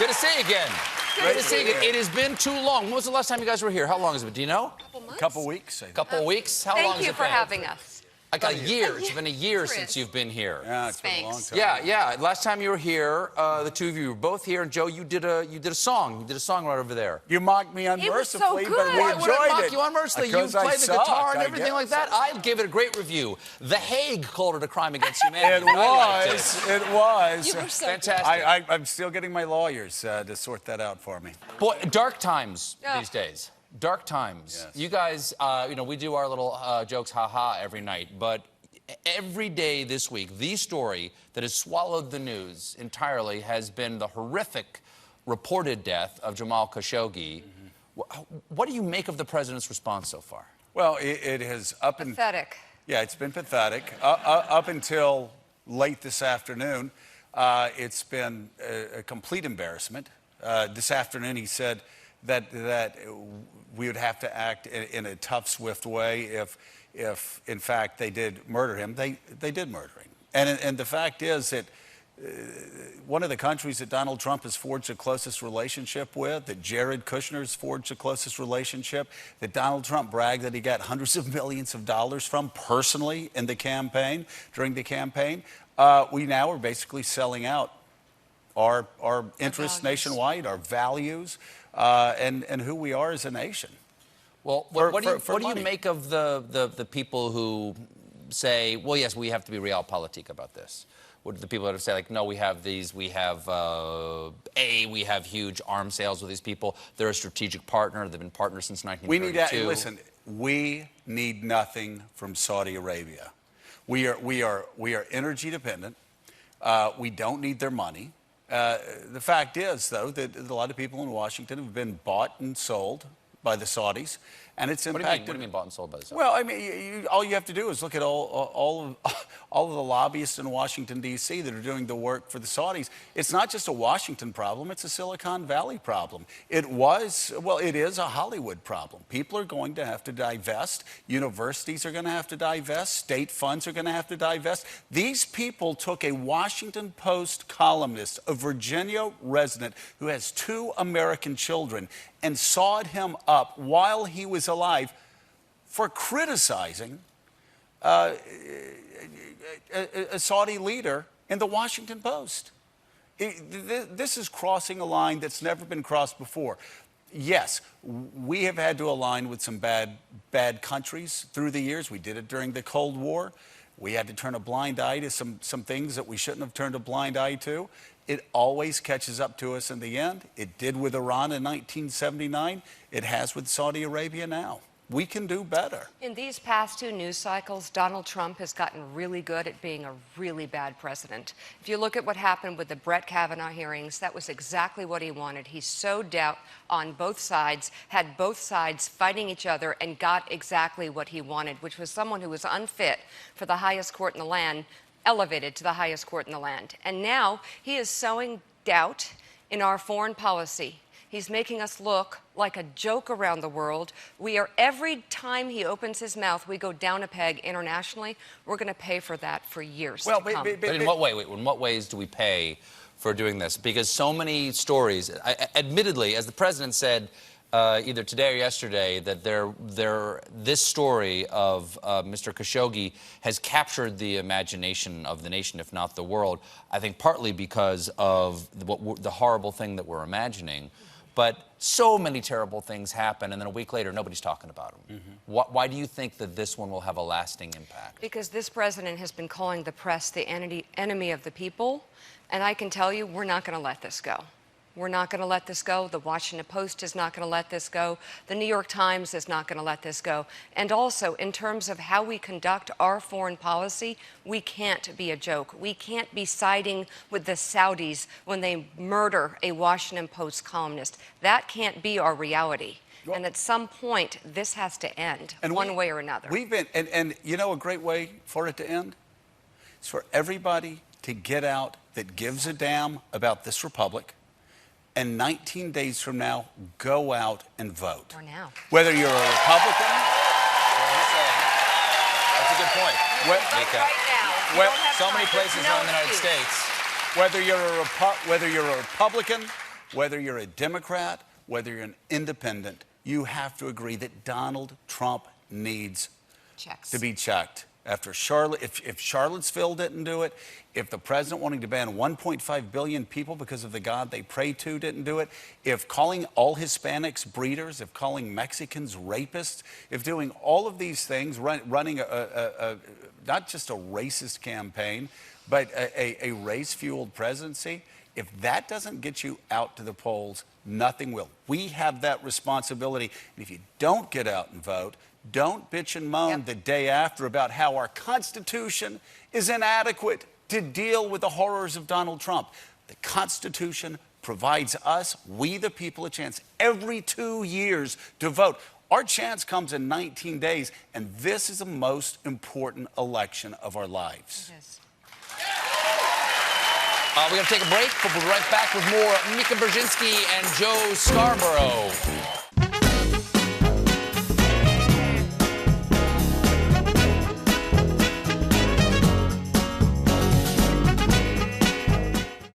Good to see you again. Good to see you again. It has been too long. When was the last time you guys were here? How long has it been? Do you know? A couple months. Couple weeks. Couple weeks? How long has it been? Thank you for having us. Like a year. It's been a year since you've been here. Yeah, it's been a long time. Yeah. Last time you were here, the two of you were both here, and Joe, you did a song. You did a song right over there. You mocked me unmercifully, but we Why enjoyed would I mock it. you unmercifully? You Because I played the suck, guitar and I everything like guess. that. I give it a great review. The Hague called it a crime against humanity. It was. It was. You were so Fantastic. I'm still getting my lawyers to sort that out for me. Boy, dark times these days. Dark times. Yes. You guys, we do our little jokes, ha-ha, every night, but every day this week, the story that has swallowed the news entirely has been the horrific reported death of Jamal Khashoggi. What do you make of the president's response so far? Well, it has Pathetic. Yeah, it's been pathetic. Up until late this afternoon, it's been a complete embarrassment. This afternoon, he said that we would have to act in a tough, swift way if in fact they did murder him. They did murder him. And the fact is that one of the countries that Donald Trump has forged the closest relationship with, that Jared Kushner's forged the closest relationship, that Donald Trump bragged that he got hundreds of millions of dollars from personally in the campaign, during the campaign, we now are basically selling out our interests nationwide, our values, and who we are as a nation. Well, what do you make of the people who say, well, yes, we have to be realpolitik about this? What do the people that have said, like, no, we have these, we have, we have huge arms sales with these people. They're a strategic partner. They've been partners since 1932. Listen, we need nothing from Saudi Arabia. We are energy dependent. We don't need their money. The fact is, though, that a lot of people in Washington have been bought and sold by the Saudis, and it's impacted. What do you mean bought and sold by the Saudis? Well, I mean, all you have to do is look at all of the lobbyists in Washington, D.C. that are doing the work for the Saudis. It's not just a Washington problem, it's a Silicon Valley problem. It is a Hollywood problem. People are going to have to divest. Universities are going to have to divest. State funds are going to have to divest. These people took a Washington Post columnist, a Virginia resident who has 2 American children, and sawed him up while he was alive for criticizing a Saudi leader in the Washington Post. This is crossing a line that's never been crossed before. Yes, we have had to align with some bad countries through the years. We did it during the Cold War. We had to turn a blind eye to some things that we shouldn't have turned a blind eye to. It always catches up to us in the end. It did with Iran in 1979. It has with Saudi Arabia now. We can do better. In these past 2 news cycles, Donald Trump has gotten really good at being a really bad president. If you look at what happened with the Brett Kavanaugh hearings, that was exactly what he wanted. He sowed doubt on both sides, had both sides fighting each other, and got exactly what he wanted, which was someone who was unfit for the highest court in the land, elevated to the highest court in the land. And now he is sowing doubt in our foreign policy. He's making us look like a joke around the world. Every time he opens his mouth, we go down a peg internationally. We're going to pay for that for years to come. But in what way? In what ways do we pay for doing this? Because so many stories, admittedly, as the president said either today or yesterday, that this story of Mr. Khashoggi has captured the imagination of the nation, if not the world, I think partly because of the horrible thing that we're imagining. But so many terrible things happen, and then a week later, nobody's talking about them. Why do you think that this one will have a lasting impact? Because this president has been calling the press the enemy of the people, and I can tell you, we're not going to let this go. We're not going to let this go. The Washington Post is not going to let this go. The New York Times is not going to let this go. And also, in terms of how we conduct our foreign policy, we can't be a joke. We can't be siding with the Saudis when they murder a Washington Post columnist. That can't be our reality. Well, and at some point, this has to end, one way or another. And you know a great way for it to end? It's for everybody to get out that gives a damn about this republic, and 19 days from now, go out and vote. Or now. Whether you're a Republican. That's a good point. Mika. Right now. So many places in the United States. Whether you're a Republican, whether you're a Democrat, whether you're an independent, you have to agree that Donald Trump needs Checks. to be checked. After Charlotte, if Charlottesville didn't do it, if the president wanting to ban 1.5 billion people because of the God they pray to didn't do it, if calling all Hispanics breeders, if calling Mexicans rapists, if doing all of these things, running not just a racist campaign, but a race-fueled presidency, if that doesn't get you out to the polls, nothing will. We have that responsibility. And if you don't get out and vote, don't bitch and moan the day after about how our Constitution is inadequate to deal with the horrors of Donald Trump. The Constitution provides us, we the people, a chance every 2 years to vote. Our chance comes in 19 days, and this is the most important election of our lives. It is. We're going to take a break, but we'll be right back with more Mika Brzezinski and Joe Scarborough.